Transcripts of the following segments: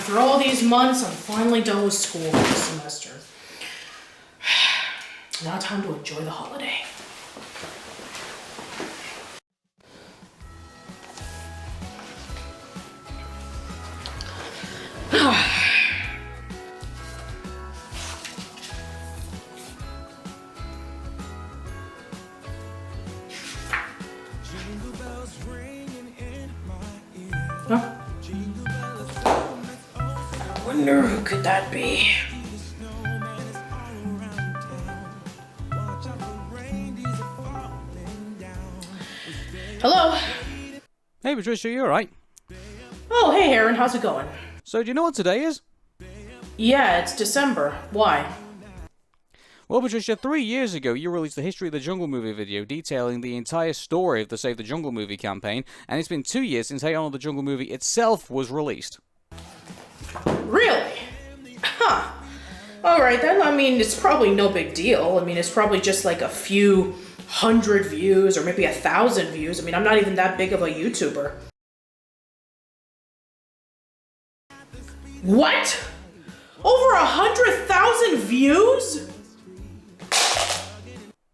After all these months, I'm finally done with school for this semester. Now time to enjoy the holiday. Huh? I wonder who could that be? Hello? Hey Patricia, you alright? Oh, hey Aaron, how's it going? So do you know what today is? Yeah, it's December. Why? Well Patricia, 3 years ago you released the History of the Jungle movie video detailing the entire story of the Save the Jungle movie campaign, and it's been 2 years since Hey Arnold the Jungle movie itself was released. Really? Huh. Alright then, I mean, it's probably no big deal. I mean, it's probably just like a few hundred views or maybe 1,000 views. I mean, I'm not even that big of a YouTuber. What? Over 100,000 views?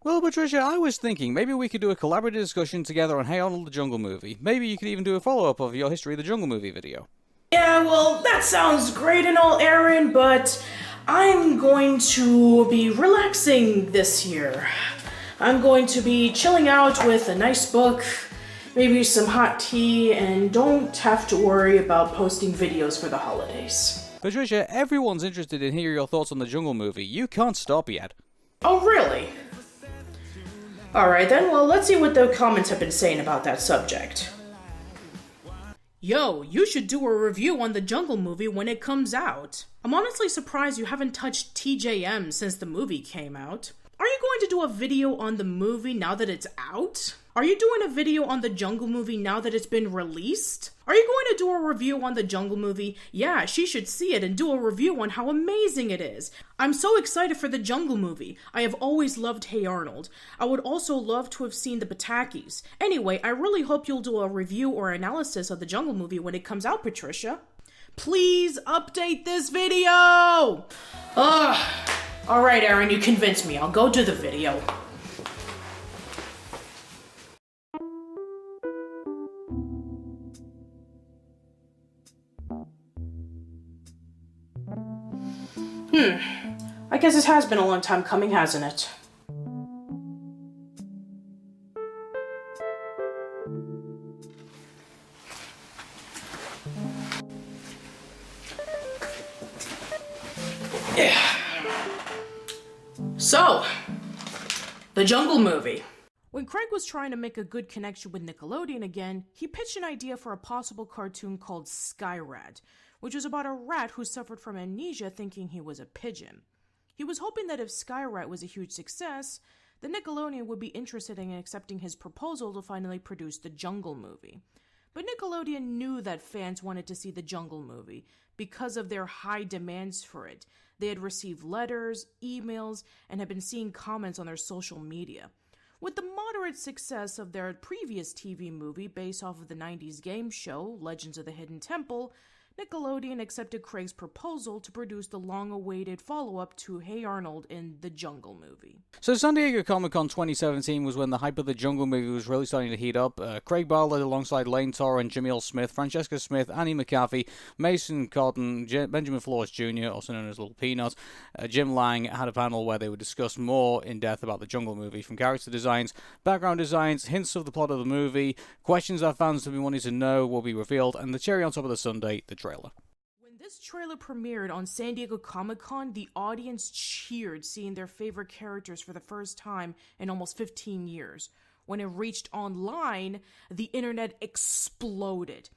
Well Patricia, I was thinking maybe we could do a collaborative discussion together on Hey Arnold the Jungle movie. Maybe you could even do a follow-up of your History of the Jungle movie video. Yeah, well, that sounds great and all, Aaron, but I'm going to be relaxing this year. I'm going to be chilling out with a nice book, maybe some hot tea, and don't have to worry about posting videos for the holidays. Patricia, everyone's interested in hearing your thoughts on the Jungle movie. You can't stop yet. Oh, really? Alright then, well, let's see what the comments have been saying about that subject. Yo, you should do a review on the Jungle movie when it comes out. I'm honestly surprised you haven't touched TJM since the movie came out. Are you going to do a video on the movie now that it's out? Are you doing a video on the Jungle movie now that it's been released? Are you going to do a review on the Jungle movie? Yeah, she should see it and do a review on how amazing it is. I'm so excited for the Jungle movie. I have always loved Hey Arnold. I would also love to have seen the Patakis. Anyway, I really hope you'll do a review or analysis of the Jungle movie when it comes out, Patricia. Please update this video! Ugh. Alright, Aaron, you convinced me. I'll go do the video. I guess it has been a long time coming, hasn't it? Yeah. So, the Jungle movie. When Craig was trying to make a good connection with Nickelodeon again, he pitched an idea for a possible cartoon called Skyrat, which was about a rat who suffered from amnesia thinking he was a pigeon. He was hoping that if Skyrat was a huge success, then Nickelodeon would be interested in accepting his proposal to finally produce the Jungle movie. But Nickelodeon knew that fans wanted to see the Jungle movie because of their high demands for it. They had received letters, emails, and had been seeing comments on their social media. With the moderate success of their previous TV movie based off of the 90s game show, Legends of the Hidden Temple, Nickelodeon accepted Craig's proposal to produce the long-awaited follow-up to Hey Arnold in the Jungle movie. So San Diego Comic-Con 2017 was when the hype of the Jungle movie was really starting to heat up. Craig Bartlett alongside Lane Torrent, Jamil Smith, Francesca Smith, Annie McCaffey, Mason Cotton, Benjamin Flores Jr., also known as Little Peanut, Jim Lang had a panel where they would discuss more in depth about the Jungle movie, from character designs, background designs, hints of the plot of the movie, questions that fans have been wanting to know will be revealed, and the cherry on top of the sundae, the trailer. When this trailer premiered on San Diego Comic-Con, the audience cheered seeing their favorite characters for the first time in almost 15 years. When it reached online, the internet exploded.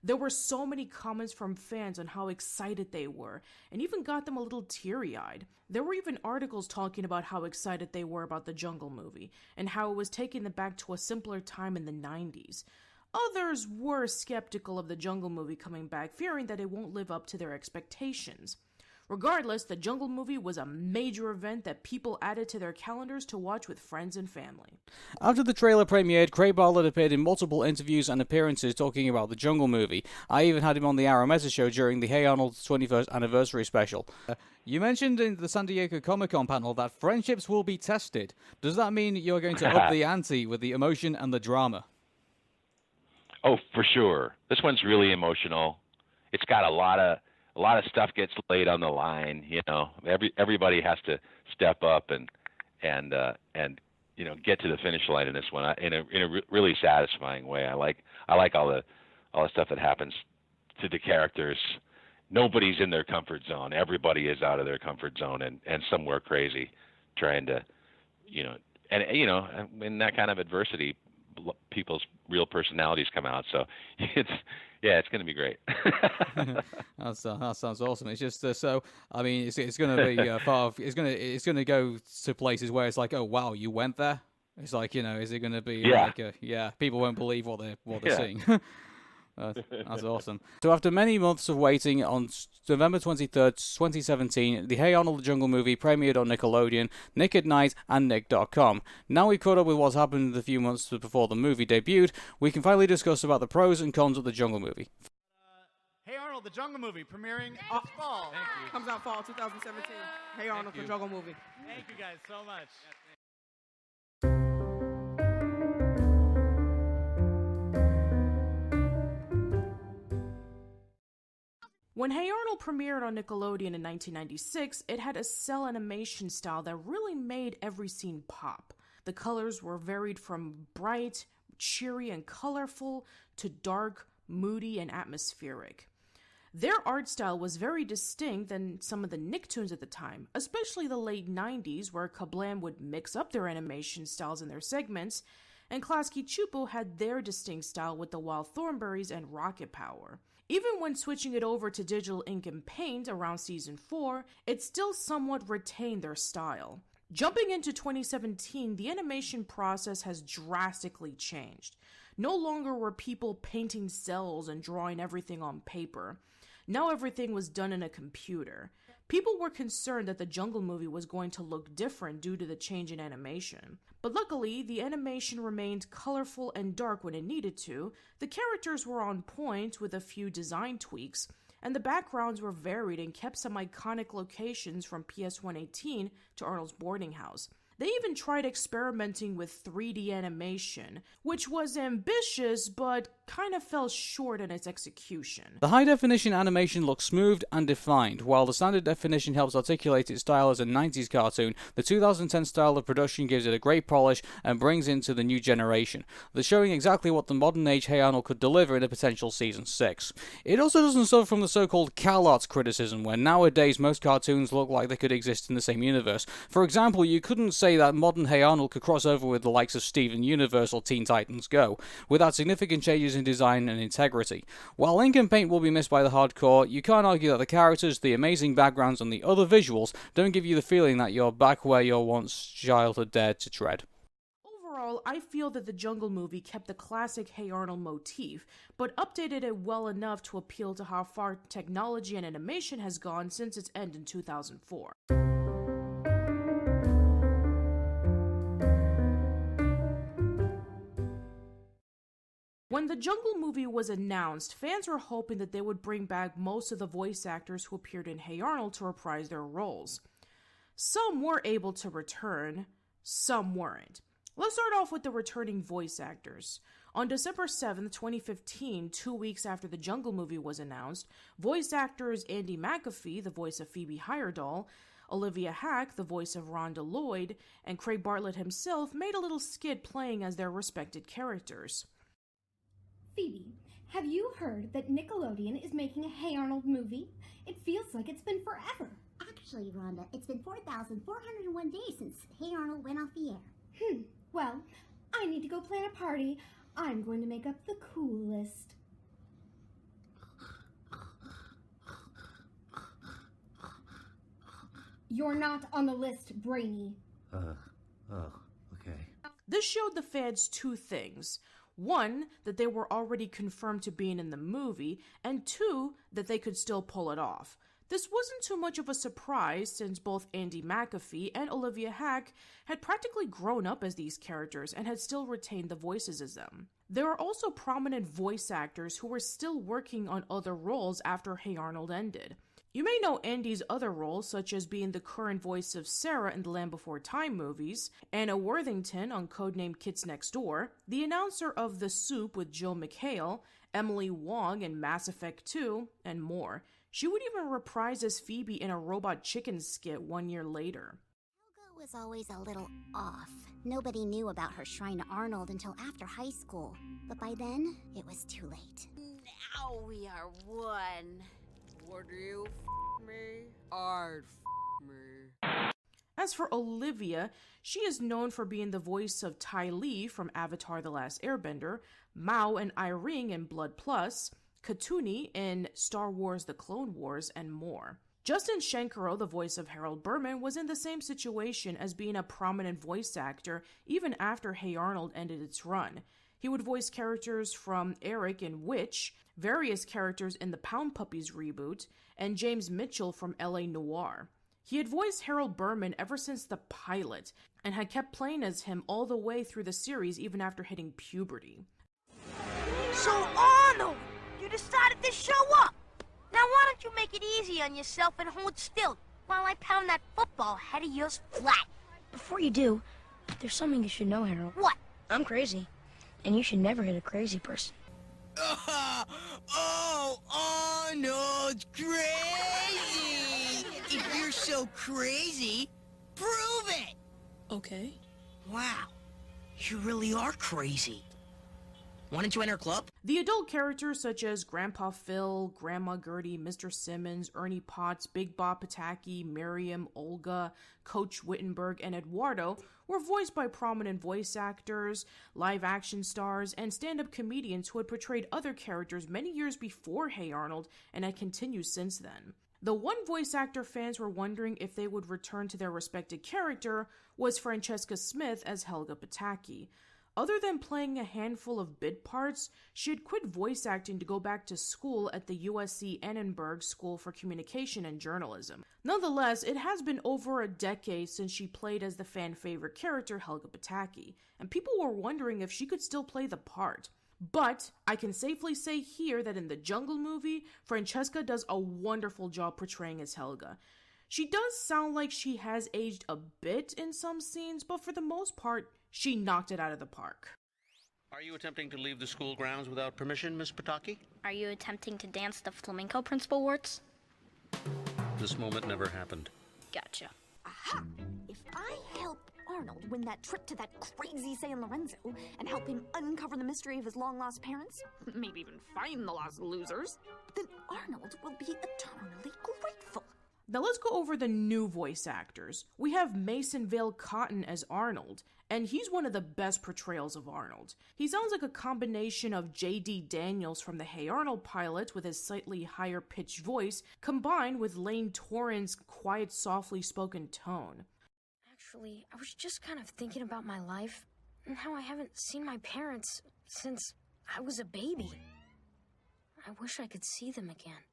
There were so many comments from fans on how excited they were, and even got them a little teary-eyed. There were even articles talking about how excited they were about the Jungle movie, and how it was taking them back to a simpler time in the 90s. Others were skeptical of the Jungle movie coming back, fearing that it won't live up to their expectations. Regardless, the Jungle Movie was a major event that people added to their calendars to watch with friends and family. After the trailer premiered, Craig Bartlett appeared in multiple interviews and appearances talking about the Jungle Movie. I even had him on the Arun Mehta Show during the Hey Arnold 21st anniversary special. You mentioned in the San Diego Comic-Con panel that friendships will be tested. Does that mean you're going to up the ante with the emotion and the drama? Oh, for sure. This one's really emotional. It's got a lot of stuff gets laid on the line. You know, everybody has to step up and you know, get to the finish line in this one in a really satisfying way. I like all the stuff that happens to the characters. Nobody's in their comfort zone. Everybody is out of their comfort zone and somewhere crazy, trying to, you know, and you know, in that kind of adversity, people's real personalities come out. So it's going to be great. That sounds awesome. It's just so I mean, it's going to be it's going to go to places where it's like, oh wow, you went there. It's like, you know, is it going to be like people won't believe what they're seeing. That's awesome. So after many months of waiting, on November 23rd, 2017, the Hey Arnold the Jungle Movie premiered on Nickelodeon, Nick at Night, and Nick.com. Now we caught up with what's happened the few months before the movie debuted, we can finally discuss about the pros and cons of the Jungle Movie. Hey Arnold, the Jungle Movie, premiering fall. Thank you. Comes out fall 2017. Hey Arnold, the Jungle Movie. Thank you guys so much. When Hey Arnold premiered on Nickelodeon in 1996, it had a cell animation style that really made every scene pop. The colors were varied from bright, cheery, and colorful to dark, moody, and atmospheric. Their art style was very distinct than some of the Nicktoons at the time, especially the late 90s, where Kablam would mix up their animation styles in their segments, and Klasky Csupo had their distinct style with the Wild Thornberrys and Rocket Power. Even when switching it over to digital ink and paint around season 4, it still somewhat retained their style. Jumping into 2017, the animation process has drastically changed. No longer were people painting cells and drawing everything on paper. Now everything was done in a computer. People were concerned that the Jungle Movie was going to look different due to the change in animation. But luckily, the animation remained colorful and dark when it needed to, the characters were on point with a few design tweaks, and the backgrounds were varied and kept some iconic locations from PS118 to Arnold's boarding house. They even tried experimenting with 3D animation, which was ambitious but kind of fell short in its execution. The high-definition animation looks smooth and defined, while the standard definition helps articulate its style as a 90s cartoon. The 2010 style of production gives it a great polish and brings it into the new generation. They're showing exactly what the modern-age Hey Arnold could deliver in a potential Season 6. It also doesn't suffer from the so-called CalArts criticism, where nowadays most cartoons look like they could exist in the same universe. For example, you couldn't say that modern Hey Arnold could cross over with the likes of Steven Universe or Teen Titans Go, without significant changes in design and integrity. While ink and paint will be missed by the hardcore, you can't argue that the characters, the amazing backgrounds, and the other visuals don't give you the feeling that you're back where your once childhood dared to tread. Overall, I feel that the Jungle Movie kept the classic Hey Arnold motif, but updated it well enough to appeal to how far technology and animation has gone since its end in 2004. When the Jungle Movie was announced, fans were hoping that they would bring back most of the voice actors who appeared in Hey Arnold to reprise their roles. Some were able to return, some weren't. Let's start off with the returning voice actors. On December 7th, 2015, 2 weeks after the Jungle Movie was announced, voice actors Andy McAfee, the voice of Phoebe Heyerdahl, Olivia Hack, the voice of Rhonda Lloyd, and Craig Bartlett himself made a little skit playing as their respected characters. Phoebe, have you heard that Nickelodeon is making a Hey Arnold movie? It feels like it's been forever. Actually, Rhonda, it's been 4,401 days since Hey Arnold went off the air. Well, I need to go plan a party. I'm going to make up the coolest. You're not on the list, Brainy. Okay. This showed the fans two things. One, that they were already confirmed to being in the movie, and two, that they could still pull it off. This wasn't too much of a surprise since both Andy McAfee and Olivia Hack had practically grown up as these characters and had still retained the voices as them. There are also prominent voice actors who were still working on other roles after Hey Arnold ended. You may know Andy's other roles, such as being the current voice of Sarah in the Land Before Time movies, Anna Worthington on Codename Kids Next Door, the announcer of The Soup with Joe McHale, Emily Wong in Mass Effect 2, and more. She would even reprise as Phoebe in a Robot Chicken skit 1 year later. Helga was always a little off. Nobody knew about her shrine to Arnold until after high school. But by then, it was too late. Now we are one. Would you me? I'd me. As for Olivia, she is known for being the voice of Ty Lee from Avatar The Last Airbender, Mao and Irene in Blood Plus, Katuni in Star Wars The Clone Wars, and more. Justin Shankaro, the voice of Harold Berman, was in the same situation as being a prominent voice actor even after Hey Arnold ended its run. He would voice characters from Eric in Witch, various characters in the Pound Puppies reboot, and James Mitchell from LA Noire. He had voiced Harold Berman ever since the pilot, and had kept playing as him all the way through the series even after hitting puberty. So Arnold, you decided to show up! Now why don't you make it easy on yourself and hold still while I pound that football head of yours flat? Before you do, there's something you should know, Harold. What? I'm crazy, and you should never hit a crazy person. Oh, Arnold's crazy! If you're so crazy, prove it! Okay. Wow, you really are crazy. Why don't you enter a club? The adult characters such as Grandpa Phil, Grandma Gertie, Mr. Simmons, Ernie Potts, Big Bob Pataki, Miriam, Olga, Coach Wittenberg, and Eduardo were voiced by prominent voice actors, live-action stars, and stand-up comedians who had portrayed other characters many years before Hey Arnold and had continued since then. The one voice actor fans were wondering if they would return to their respected character was Francesca Smith as Helga Pataki. Other than playing a handful of bit parts, she had quit voice acting to go back to school at the USC Annenberg School for Communication and Journalism. Nonetheless, it has been over a decade since she played as the fan-favorite character Helga Pataki, and people were wondering if she could still play the part. But I can safely say here that in the Jungle movie, Francesca does a wonderful job portraying as Helga. She does sound like she has aged a bit in some scenes, but for the most part, she knocked it out of the park. Are you attempting to leave the school grounds without permission, Miss Pataki? Are you attempting to dance the flamenco principal waltz? This moment never happened. Gotcha. Aha! If I help Arnold win that trip to that crazy San Lorenzo and help him uncover the mystery of his long-lost parents, maybe even find the lost losers, then Arnold will be eternally grateful. Now let's go over the new voice actors. We have Mason Vale Cotton as Arnold, and he's one of the best portrayals of Arnold. He sounds like a combination of J.D. Daniels from the Hey Arnold pilot with his slightly higher pitched voice, combined with Lane Torrens' quiet, softly spoken tone. Actually, I was just kind of thinking about my life and how I haven't seen my parents since I was a baby. I wish I could see them again.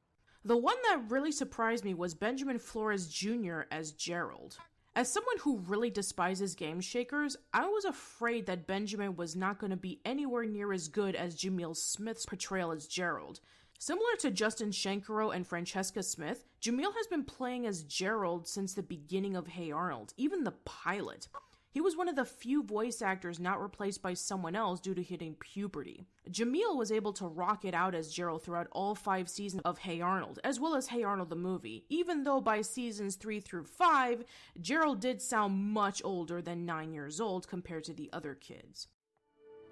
The one that really surprised me was Benjamin Flores Jr. as Gerald. As someone who really despises Game Shakers, I was afraid that Benjamin was not going to be anywhere near as good as Jamil Smith's portrayal as Gerald. Similar to Justin Shankaro and Francesca Smith, Jamil has been playing as Gerald since the beginning of Hey Arnold, even the pilot. He was one of the few voice actors not replaced by someone else due to hitting puberty. Jamil was able to rock it out as Gerald throughout all 5 seasons of Hey Arnold, as well as Hey Arnold the movie, even though by seasons 3 through 5, Gerald did sound much older than 9 years old compared to the other kids.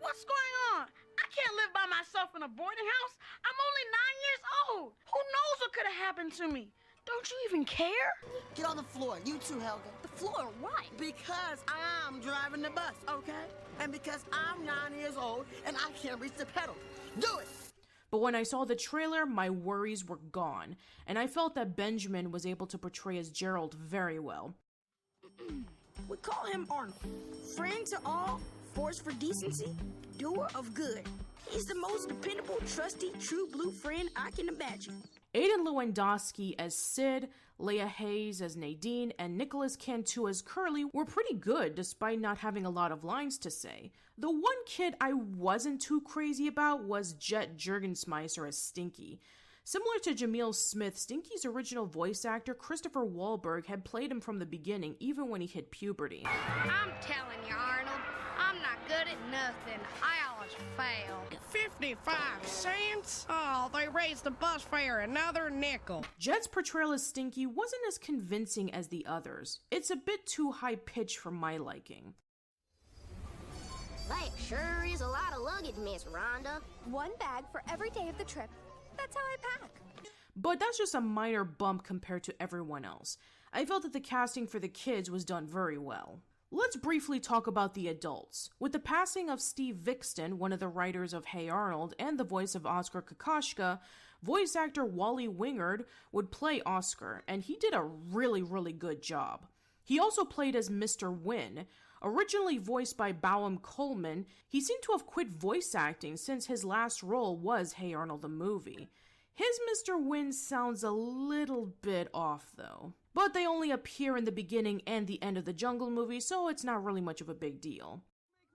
What's going on? I can't live by myself in a boarding house. I'm only 9 years old. Who knows what could have happened to me? Don't you even care? Get on the floor, you too, Helga. The floor, why? Because I'm driving the bus, okay? And because I'm 9 years old and I can't reach the pedal. Do it! But when I saw the trailer, my worries were gone, and I felt that Benjamin was able to portray as Gerald very well. We call him Arnold. Friend to all, force for decency, doer of good. He's the most dependable, trusty, true blue friend I can imagine. Aidan Lewandowski as Sid, Leah Hayes as Nadine, and Nicholas Cantu as Curly were pretty good despite not having a lot of lines to say. The one kid I wasn't too crazy about was Jet Juergensmeisser as Stinky. Similar to Jamil Smith, Stinky's original voice actor, Christopher Wahlberg, had played him from the beginning, even when he hit puberty. I'm telling you, Arnold, I'm not good at nothing. I always fail. 55 cents? Oh, they raised the bus fare another nickel. Jet's portrayal as Stinky wasn't as convincing as the others. It's a bit too high-pitched for my liking. That sure is a lot of luggage, Miss Rhonda. One bag for every day of the trip. That's how I pack. But that's just a minor bump compared to everyone else. I felt that the casting for the kids was done very well. Let's briefly talk about the adults. With the passing of Steve Viksten, one of the writers of Hey Arnold and the voice of Oscar Kokoschka, voice actor Wally Wingard would play Oscar, and he did a really good job. He also played as Mr. Wynn. Originally voiced by Baum Coleman, he seemed to have quit voice acting since his last role was Hey Arnold the movie. His Mr. Wynn sounds a little bit off though. But they only appear in the beginning and the end of the Jungle movie, so it's not really much of a big deal.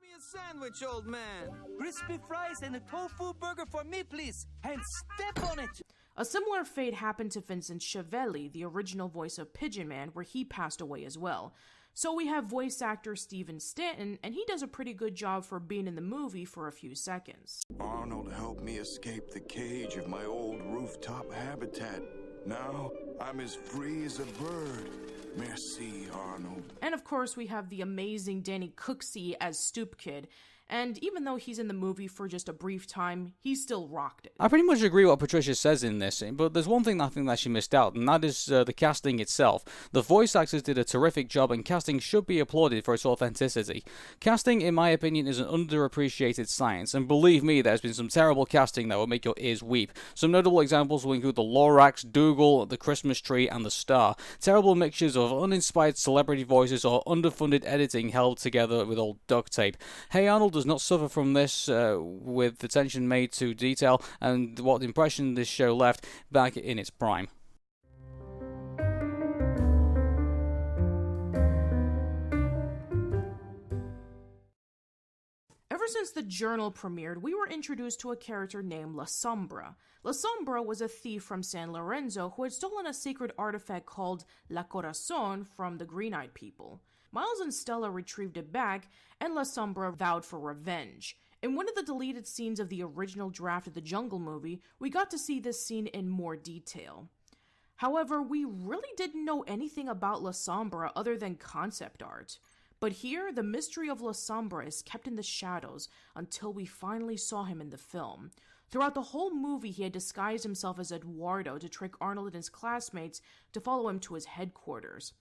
Make me a sandwich, old man. Crispy fries and a tofu burger for me, please. And step on it. A similar fate happened to Vincent Schiavelli, the original voice of Pigeon Man, where he passed away as well. So we have voice actor Steven Stanton, and he does a pretty good job for being in the movie for a few seconds. Arnold helped me escape the cage of my old rooftop habitat. Now I'm as free as a bird. Merci, Arnold. And of course we have the amazing Danny Cooksey as Stoop Kid. And even though he's in the movie for just a brief time, he still rocked it. I pretty much agree with what Patricia says in this, but there's one thing I think that she missed out, and that is the casting itself. The voice actors did a terrific job, and casting should be applauded for its authenticity. Casting, in my opinion, is an underappreciated science, and believe me, there's been some terrible casting that will make your ears weep. Some notable examples will include the Lorax, Dougal, the Christmas Tree, and the Star. Terrible mixtures of uninspired celebrity voices or underfunded editing held together with old duct tape. Hey Arnold does not suffer from this, with attention made to detail and what impression this show left back in its prime. Ever since the Journal premiered, we were introduced to a character named La Sombra. La Sombra was a thief from San Lorenzo who had stolen a sacred artifact called La Corazon from the Green-Eyed People. Miles and Stella retrieved it back, and La Sombra vowed for revenge. In one of the deleted scenes of the original draft of the Jungle movie, we got to see this scene in more detail. However, we really didn't know anything about La Sombra other than concept art. But here, the mystery of La Sombra is kept in the shadows until we finally saw him in the film. Throughout the whole movie, he had disguised himself as Eduardo to trick Arnold and his classmates to follow him to his headquarters.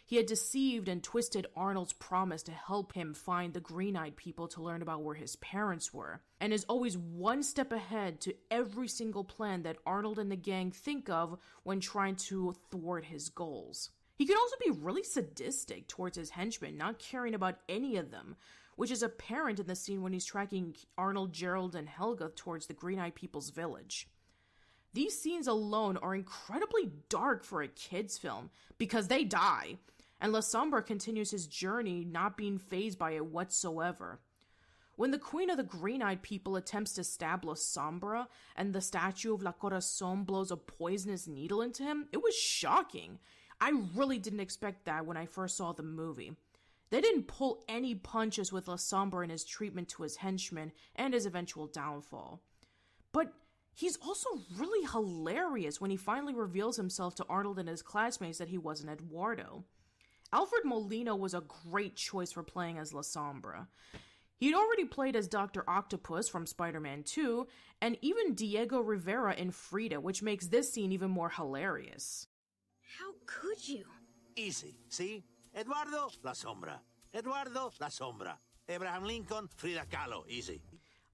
He had deceived and twisted Arnold's promise to help him find the Green-Eyed People to learn about where his parents were, and is always one step ahead to every single plan that Arnold and the gang think of when trying to thwart his goals. He can also be really sadistic towards his henchmen, not caring about any of them, which is apparent in the scene when he's tracking Arnold, Gerald, and Helga towards the Green-Eyed People's village. These scenes alone are incredibly dark for a kid's film, because they die, and La Sombra continues his journey not being fazed by it whatsoever. When the Queen of the Green-Eyed People attempts to stab La Sombra, and the statue of La Corazon blows a poisonous needle into him, it was shocking. I really didn't expect that when I first saw the movie. They didn't pull any punches with La Sombra in his treatment to his henchmen and his eventual downfall. But he's also really hilarious when he finally reveals himself to Arnold and his classmates that he wasn't Eduardo. Alfred Molina was a great choice for playing as La Sombra. He'd already played as Dr. Octopus from Spider-Man 2, and even Diego Rivera in Frida, which makes this scene even more hilarious. How could you? Easy, see? Eduardo, La Sombra. Eduardo, La Sombra. Abraham Lincoln, Frida Kahlo, easy.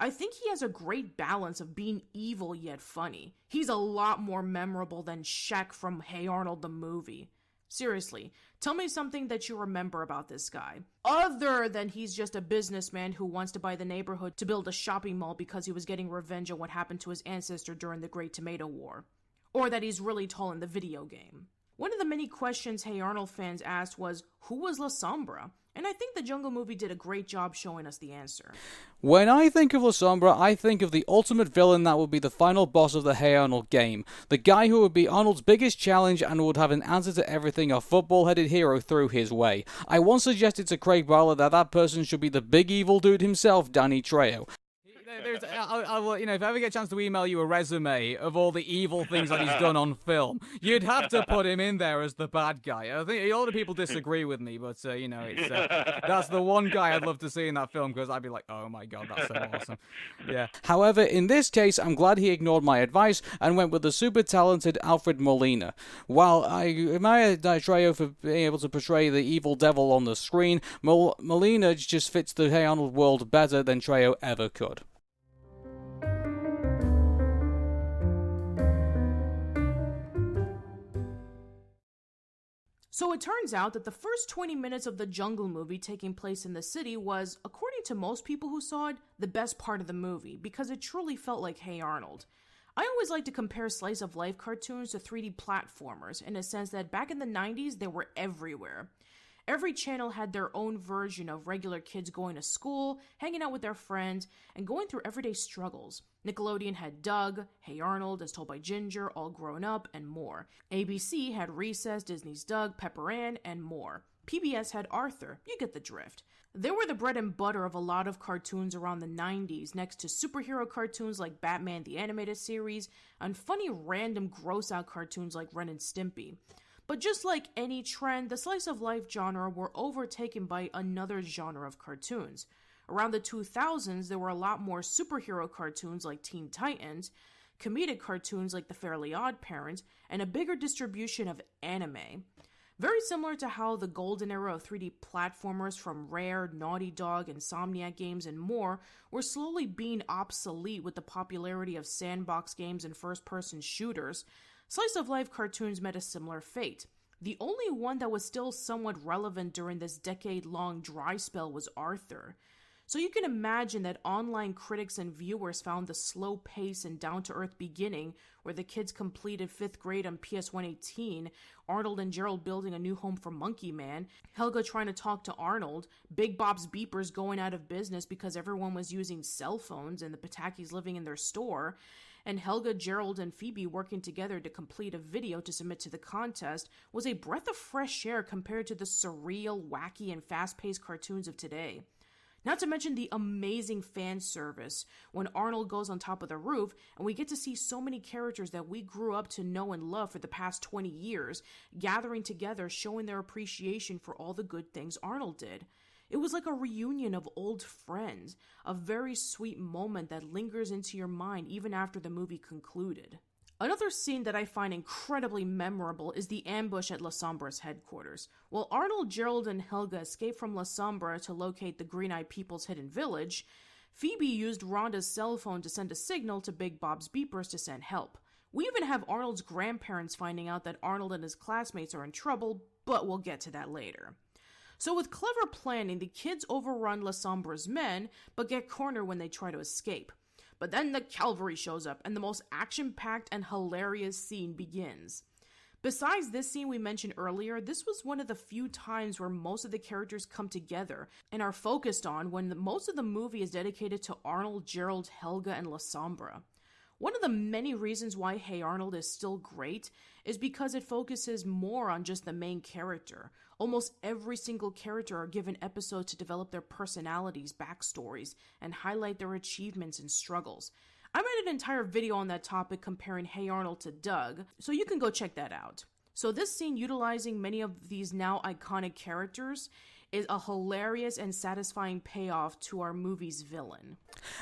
I think he has a great balance of being evil yet funny. He's a lot more memorable than Shaq from Hey Arnold the movie. Seriously, tell me something that you remember about this guy. Other than he's just a businessman who wants to buy the neighborhood to build a shopping mall because he was getting revenge on what happened to his ancestor during the Great Tomato War. or that he's really tall in the video game. One of the many questions Hey Arnold fans asked was, who was La Sombra? And I think the Jungle Movie did a great job showing us the answer. When I think of La Sombra, I think of the ultimate villain that would be the final boss of the Hey Arnold game. The guy who would be Arnold's biggest challenge and would have an answer to everything a football-headed hero threw his way. I once suggested to Craig Barlow that person should be the big evil dude himself, Danny Trejo. If I ever get a chance to email you a resume of all the evil things that he's done on film, you'd have to put him in there as the bad guy. I think a lot of people disagree with me, but that's the one guy I'd love to see in that film, because I'd be like, oh my god, that's so awesome. Yeah. However, in this case, I'm glad he ignored my advice and went with the super talented Alfred Molina. While I admire Trejo for being able to portray the evil devil on the screen, Molina just fits the Hey Arnold world better than Trejo ever could. So it turns out that the first 20 minutes of the Jungle Movie taking place in the city was, according to most people who saw it, the best part of the movie, because it truly felt like Hey Arnold. I always like to compare slice-of-life cartoons to 3D platformers, in a sense that back in the 90s, they were everywhere. Every channel had their own version of regular kids going to school, hanging out with their friends, and going through everyday struggles. Nickelodeon had Doug, Hey Arnold, As Told by Ginger, All Grown Up, and more. ABC had Recess, Disney's Doug, Pepper Ann, and more. PBS had Arthur. You get the drift. They were the bread and butter of a lot of cartoons around the 90s, next to superhero cartoons like Batman the Animated Series, and funny random gross-out cartoons like Ren and Stimpy. But just like any trend, the slice-of-life genre were overtaken by another genre of cartoons. Around the 2000s, there were a lot more superhero cartoons like Teen Titans, comedic cartoons like The Fairly Odd Parents, and a bigger distribution of anime. Very similar to how the golden era of 3D platformers from Rare, Naughty Dog, Insomniac Games, and more were slowly being obsolete with the popularity of sandbox games and first-person shooters, slice-of-life cartoons met a similar fate. The only one that was still somewhat relevant during this decade-long dry spell was Arthur. So you can imagine that online critics and viewers found the slow pace and down-to-earth beginning, where the kids completed 5th grade on PS118, Arnold and Gerald building a new home for Monkey Man, Helga trying to talk to Arnold, Big Bob's Beepers going out of business because everyone was using cell phones and the Patakis living in their store, and Helga, Gerald, and Phoebe working together to complete a video to submit to the contest was a breath of fresh air compared to the surreal, wacky, and fast-paced cartoons of today. Not to mention the amazing fan service when Arnold goes on top of the roof and we get to see so many characters that we grew up to know and love for the past 20 years, gathering together showing their appreciation for all the good things Arnold did. It was like a reunion of old friends, a very sweet moment that lingers into your mind even after the movie concluded. Another scene that I find incredibly memorable is the ambush at La Sombra's headquarters. While Arnold, Gerald, and Helga escape from La Sombra to locate the Green-Eyed People's hidden village, Phoebe used Rhonda's cell phone to send a signal to Big Bob's Beepers to send help. We even have Arnold's grandparents finding out that Arnold and his classmates are in trouble, but we'll get to that later. So with clever planning, the kids overrun La Sombra's men, but get cornered when they try to escape. But then the cavalry shows up, and the most action-packed and hilarious scene begins. Besides this scene we mentioned earlier, this was one of the few times where most of the characters come together and are focused on when most of the movie is dedicated to Arnold, Gerald, Helga, and La Sombra. One of the many reasons why Hey Arnold is still great is because it focuses more on just the main character. Almost every single character are given episodes to develop their personalities, backstories, and highlight their achievements and struggles. I made an entire video on that topic comparing Hey Arnold to Doug, so you can go check that out. So this scene utilizing many of these now iconic characters is a hilarious and satisfying payoff to our movie's villain.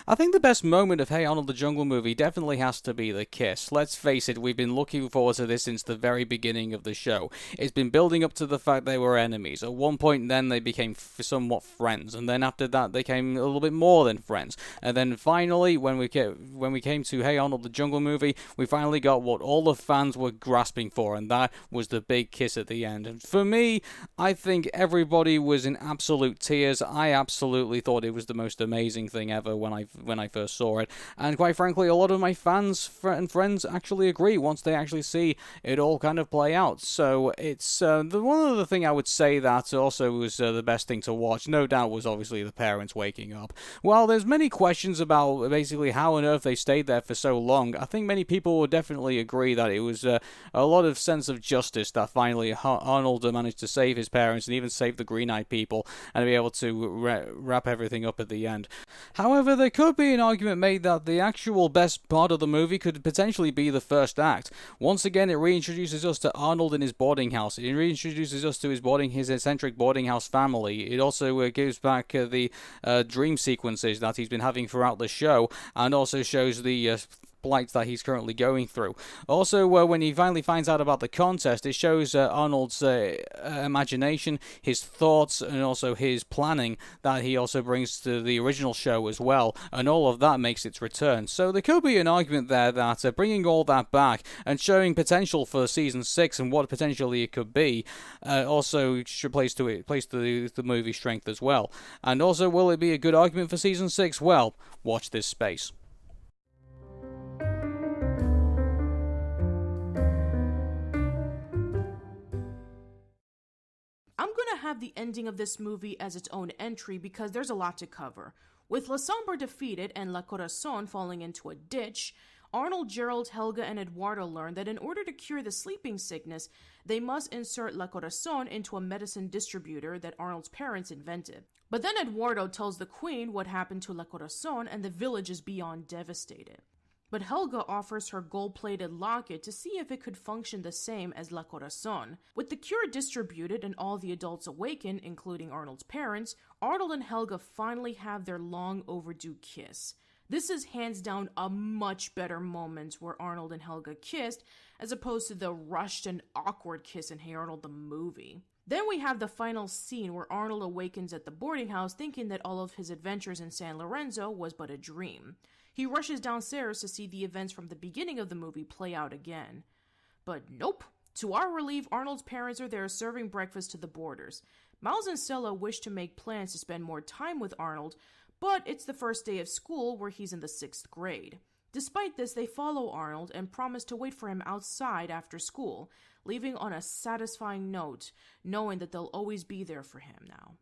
I think the best moment of Hey Arnold the Jungle Movie definitely has to be the kiss. Let's face it, we've been looking forward to this since the very beginning of the show. It's been building up to the fact they were enemies. At one point then they became somewhat friends, and then after that they became a little bit more than friends. And then finally, when we came to Hey Arnold the Jungle Movie, we finally got what all the fans were grasping for, and that was the big kiss at the end. And for me, I think everybody was was in absolute tears. I absolutely thought it was the most amazing thing ever when I first saw it, and quite frankly, a lot of my fans and friends actually agree once they actually see it all kind of play out. So it's the one other thing I would say that also was the best thing to watch, no doubt, was obviously the parents waking up. While there's many questions about basically how on earth they stayed there for so long, I think many people would definitely agree that it was a lot of sense of justice that finally Arnold managed to save his parents and even save the green-eyed people and be able to wrap everything up at the end. However, there could be an argument made that the actual best part of the movie could potentially be the first act. Once again, it reintroduces us to Arnold in his boarding house. It reintroduces us to his eccentric boarding house family. It also gives back the dream sequences that he's been having throughout the show, and also shows the plight that he's currently going through. Also, when he finally finds out about the contest, it shows Arnold's imagination, his thoughts, and also his planning that he also brings to the original show as well, and all of that makes its return. So there could be an argument there that bringing all that back and showing potential for season 6 and what potentially it could be also should place to the movie strength as well. And also, will it be a good argument for season 6? Well, watch this space. I'm gonna have the ending of this movie as its own entry because there's a lot to cover. With La Sombra defeated and La Corazon falling into a ditch, Arnold, Gerald, Helga, and Eduardo learn that in order to cure the sleeping sickness, they must insert La Corazon into a medicine distributor that Arnold's parents invented. But then Eduardo tells the Queen what happened to La Corazon, and the village is beyond devastated. But Helga offers her gold-plated locket to see if it could function the same as La Corazon. With the cure distributed and all the adults awaken, including Arnold's parents, Arnold and Helga finally have their long-overdue kiss. This is hands down a much better moment where Arnold and Helga kissed, as opposed to the rushed and awkward kiss in Hey Arnold the movie. Then we have the final scene where Arnold awakens at the boarding house thinking that all of his adventures in San Lorenzo was but a dream. He rushes downstairs to see the events from the beginning of the movie play out again. But nope. To our relief, Arnold's parents are there serving breakfast to the boarders. Miles and Stella wish to make plans to spend more time with Arnold, but it's the first day of school where he's in the 6th grade. Despite this, they follow Arnold and promise to wait for him outside after school, leaving on a satisfying note, knowing that they'll always be there for him now.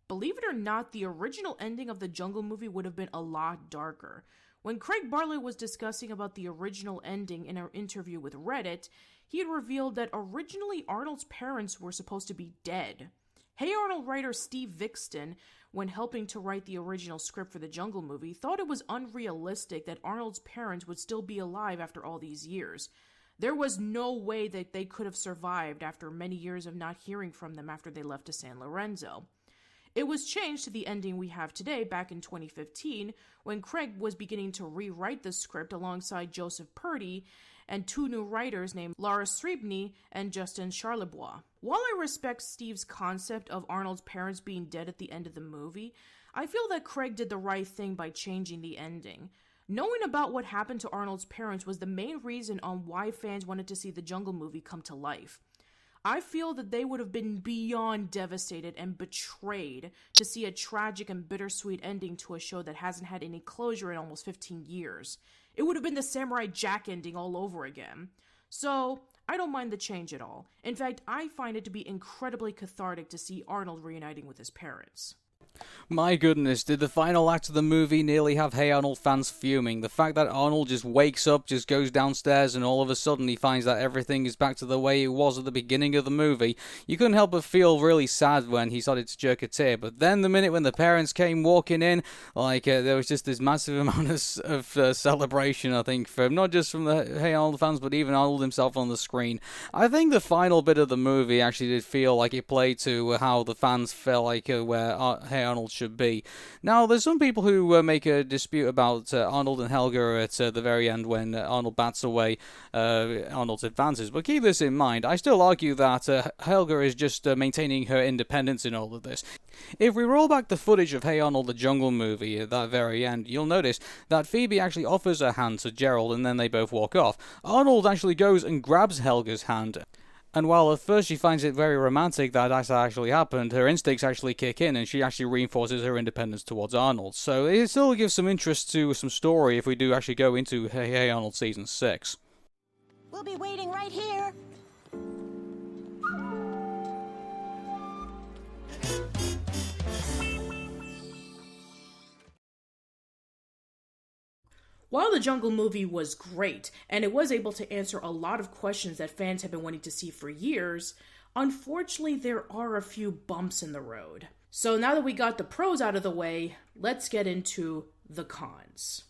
Believe it or not, the original ending of the Jungle movie would have been a lot darker. When Craig Bartlett was discussing about the original ending in an interview with Reddit, he had revealed that originally Arnold's parents were supposed to be dead. Hey Arnold writer Steve Vixton, when helping to write the original script for the Jungle movie, thought it was unrealistic that Arnold's parents would still be alive after all these years. There was no way that they could have survived after many years of not hearing from them after they left to San Lorenzo. It was changed to the ending we have today back in 2015, when Craig was beginning to rewrite the script alongside Joseph Purdy and 2 new writers named Laura Srebny and Justin Charlebois. While I respect Steve's concept of Arnold's parents being dead at the end of the movie, I feel that Craig did the right thing by changing the ending. Knowing about what happened to Arnold's parents was the main reason on why fans wanted to see the Jungle movie come to life. I feel that they would have been beyond devastated and betrayed to see a tragic and bittersweet ending to a show that hasn't had any closure in almost 15 years. It would have been the Samurai Jack ending all over again. So, I don't mind the change at all. In fact, I find it to be incredibly cathartic to see Arnold reuniting with his parents. My goodness, did the final act of the movie nearly have Hey Arnold fans fuming? The fact that Arnold just wakes up, just goes downstairs, and all of a sudden he finds that everything is back to the way it was at the beginning of the movie. You couldn't help but feel really sad when he started to jerk a tear. But then the minute when the parents came walking in, there was just this massive amount of celebration, I think, from not just from the Hey Arnold fans, but even Arnold himself on the screen. I think the final bit of the movie actually did feel like it played to how the fans felt like where Hey Arnold should be. Now, there's some people who make a dispute about Arnold and Helga at the very end when Arnold bats away Arnold's advances, but keep this in mind. I still argue that Helga is just maintaining her independence in all of this. If we roll back the footage of Hey Arnold the Jungle movie at that very end, you'll notice that Phoebe actually offers her hand to Gerald and then they both walk off. Arnold actually goes and grabs Helga's hand And while at first she finds it very romantic that that's actually happened, her instincts actually kick in and she actually reinforces her independence towards Arnold. So it still gives some interest to some story if we do actually go into Hey Arnold Season 6. We'll be waiting right here. While the Jungle movie was great, and it was able to answer a lot of questions that fans have been wanting to see for years, unfortunately there are a few bumps in the road. So now that we got the pros out of the way, let's get into the cons.